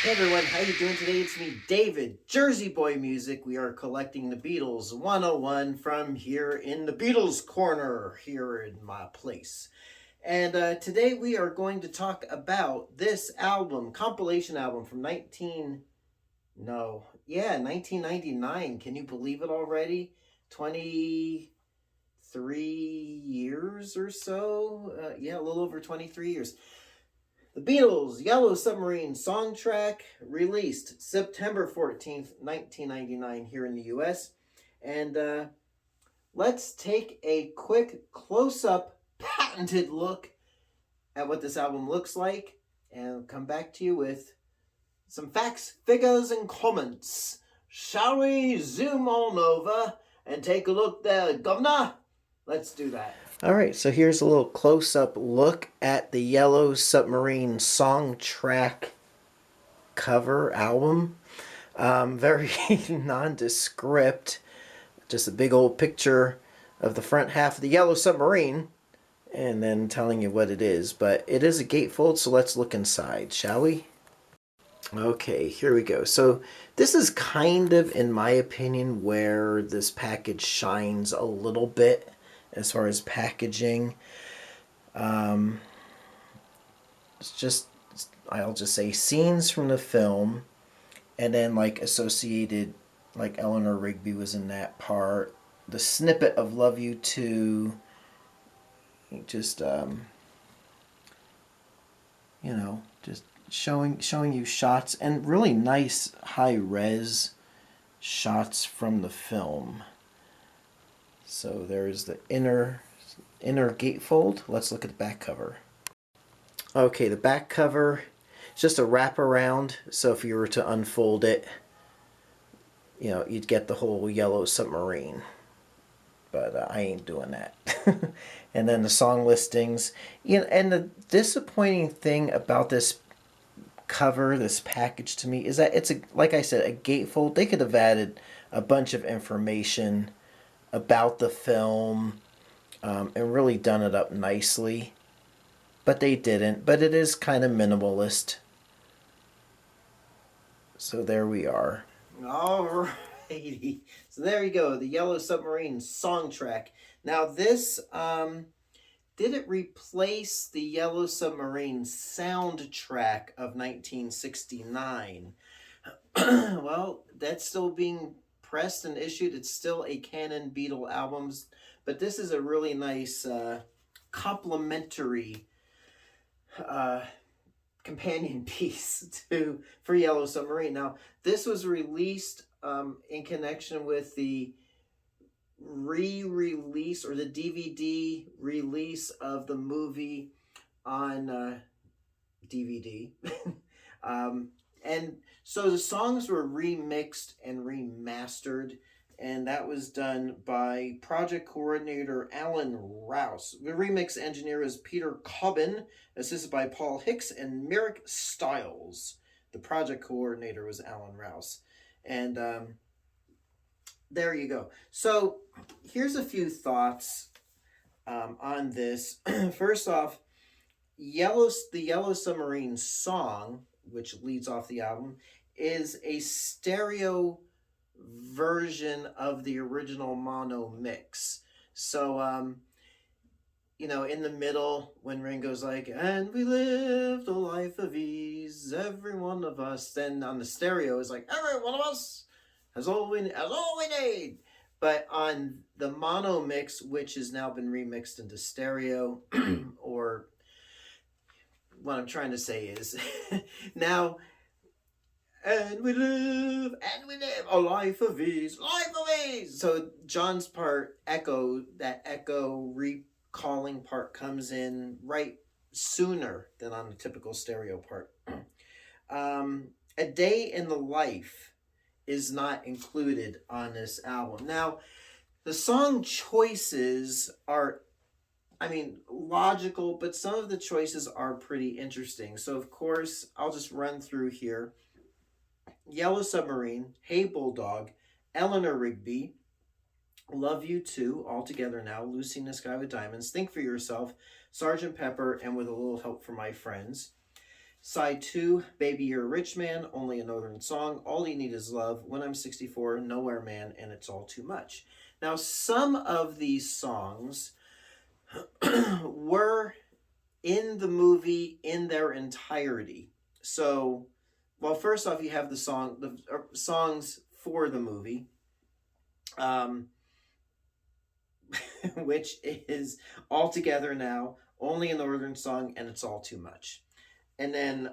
Hey everyone, how you doing today? It's me, David, Jersey Boy Music. We are collecting the Beatles 101 from here in the Beatles Corner here in my place. And today we are going to talk about this album, compilation album from 1999. Can you believe it already? 23 years or so? A little over 23 years. The Beatles' Yellow Submarine Songtrack, released September 14th, 1999 here in the US. And let's take a quick close-up, patented look at what this album looks like and come back to you with some facts, figures, and comments. Shall we zoom on over and take a look there, Governor? Let's do that. All right, so here's a little close-up look at the Yellow Submarine Songtrack cover album. Very nondescript, just a big old picture of the front half of the Yellow Submarine and then telling you what it is. But it is a gatefold, so let's look inside, shall we? Okay, here we go. So this is kind of, in my opinion, where this package shines a little bit as far as packaging. It's just, I'll just say scenes from the film, and then like associated, like Eleanor Rigby was in that part. The snippet of Love You Too, just just showing you shots and really nice high res shots from the film. So there's the inner gatefold. Let's look at the back cover. Okay, the back cover is just a wraparound. So if you were to unfold it, you'd get the whole Yellow Submarine. But I ain't doing that. And then the song listings. And the disappointing thing about this cover, this package to me, is that it's like I said, a gatefold. They could have added a bunch of information about the film and really done it up nicely, but they didn't. But it is kind of minimalist. So there we are. Alrighty, so there you go, the Yellow Submarine Songtrack. Now this did it replace the Yellow Submarine Soundtrack of 1969? Well, that's still being pressed and issued. It's still a canon Beatle albums, but this is a really nice complimentary companion piece for Yellow Submarine. Now, this was released in connection with the re-release or the DVD release of the movie on DVD. And so the songs were remixed and remastered, and that was done by project coordinator Alan Rouse. The remix engineer is Peter Cobbin, assisted by Paul Hicks and Merrick Stiles. The project coordinator was Alan Rouse. And there you go. So here's a few thoughts on this. First off, the Yellow Submarine song, which leads off the album, is a stereo version of the original mono mix. So, in the middle, when Ringo's like, and we lived a life of ease, every one of us, then on the stereo is like, every one of us has all we need. But on the mono mix, which has now been remixed into stereo, or what I'm trying to say is now, and we live a life of ease, So John's part, that echo recalling part comes in right sooner than on the typical stereo part. A Day in the Life is not included on this album. Now, the song choices are, logical, but some of the choices are pretty interesting. So, of course, I'll just run through here. Yellow Submarine, Hey Bulldog, Eleanor Rigby, Love You Too, All Together Now, Lucy in the Sky with Diamonds, Think for Yourself, Sgt. Pepper, and With a Little Help from My Friends. Side 2, Baby You're a Rich Man, Only a Northern Song, All You Need Is Love, When I'm 64, Nowhere Man, and It's All Too Much. Now, some of these songs were in the movie in their entirety. So, well, first off, you have the songs for the movie, um, which is All Together Now, Only a Northern Song, and It's All Too Much. And then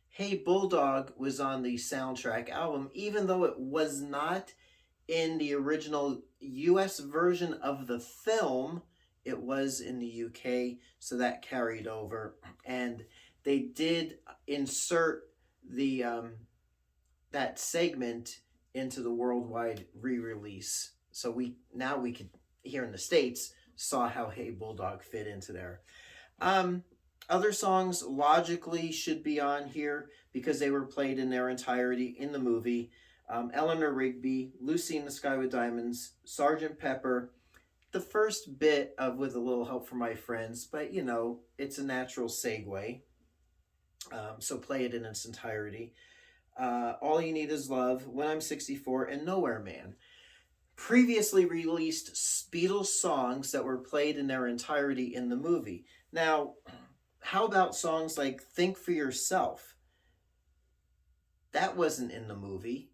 Hey Bulldog was on the soundtrack album, even though it was not in the original US version of the film. It was in the UK, so that carried over. And they did insert the that segment into the worldwide re-release. So we could, here in the States, saw how Hey Bulldog fit into there. Other songs logically should be on here because they were played in their entirety in the movie. Eleanor Rigby, Lucy in the Sky with Diamonds, Sergeant Pepper, the first bit of With a Little Help from My Friends, but you know, it's a natural segue. So play it in its entirety. All You Need Is Love, When I'm 64, and Nowhere Man. Previously released Beatles songs that were played in their entirety in the movie. Now, how about songs like Think for Yourself? That wasn't in the movie,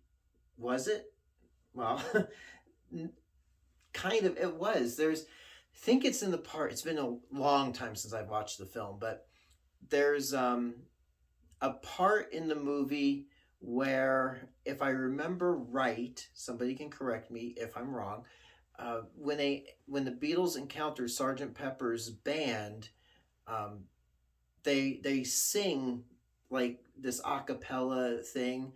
was it? Well, kind of, it was. I think it's in the part, it's been a long time since I've watched the film, but there's a part in the movie where, if I remember right, somebody can correct me if I'm wrong, when the Beatles encounter Sergeant Pepper's band, they sing like this a cappella thing,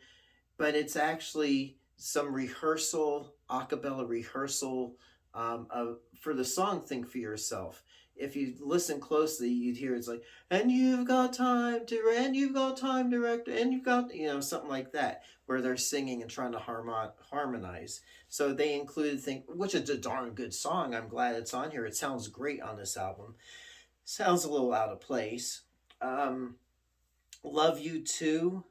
but it's actually some rehearsal, a cappella rehearsal for the song Think for Yourself. If you listen closely, you'd hear it's like, and you've got time to, and you've got time, director, and you've got, something like that, where they're singing and trying to harmonize. So they included Think, which is a darn good song. I'm glad it's on here. It sounds great on this album. Sounds a little out of place. Love You Too.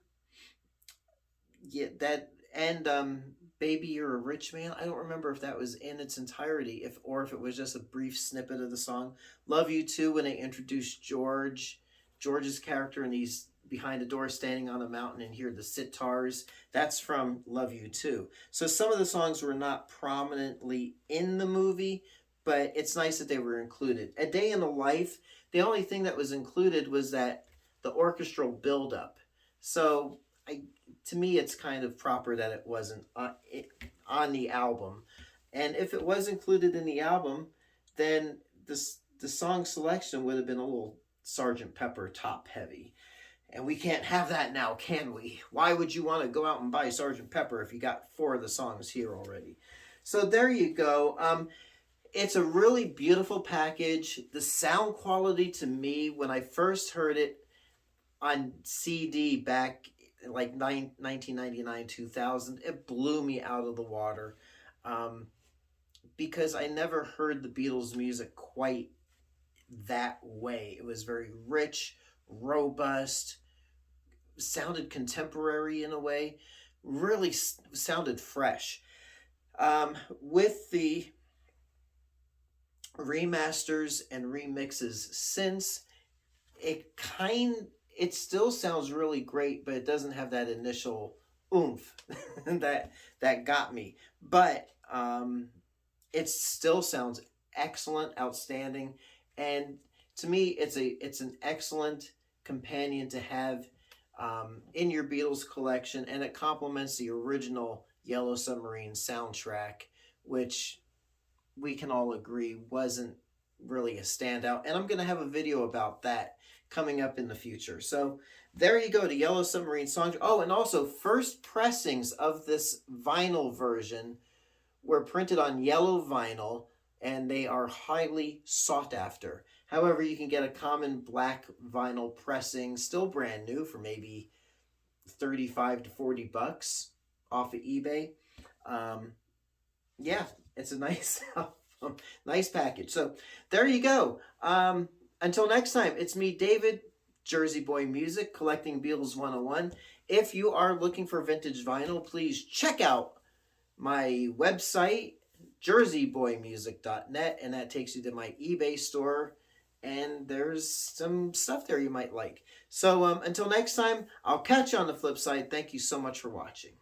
Yeah, that, and Baby You're a Rich Man. I don't remember if that was in its entirety, or if it was just a brief snippet of the song. Love You Too, when they introduced George's character, and he's behind a door standing on a mountain and hear the sitars. That's from Love You Too. So some of the songs were not prominently in the movie, but it's nice that they were included. A Day in the Life, the only thing that was included was the orchestral buildup. So to me, it's kind of proper that it wasn't on the album. And if it was included in the album, then the song selection would have been a little Sgt. Pepper top heavy. And we can't have that now, can we? Why would you want to go out and buy Sgt. Pepper if you got 4 of the songs here already? So there you go. It's a really beautiful package. The sound quality, to me, when I first heard it on CD back like 1999, 2000, it blew me out of the water, because I never heard the Beatles music quite that way. It was very rich, robust, sounded contemporary in a way, really sounded fresh. With the remasters and remixes since, it still sounds really great, but it doesn't have that initial oomph that got me. But it still sounds excellent, outstanding, and to me, it's an excellent companion to have in your Beatles collection, and it complements the original Yellow Submarine soundtrack, which we can all agree wasn't really a standout. And I'm going to have a video about that coming up in the future. So there you go, the Yellow Submarine Songtrack. Oh, and also first pressings of this vinyl version were printed on yellow vinyl, and they are highly sought after. However, you can get a common black vinyl pressing, still brand new, for maybe 35 to 40 bucks off of eBay. Yeah, it's a nice album, nice package. So there you go. Until next time, it's me, David, Jersey Boy Music, Collecting Beatles 101. If you are looking for vintage vinyl, please check out my website, jerseyboymusic.net, and that takes you to my eBay store, and there's some stuff there you might like. So until next time, I'll catch you on the flip side. Thank you so much for watching.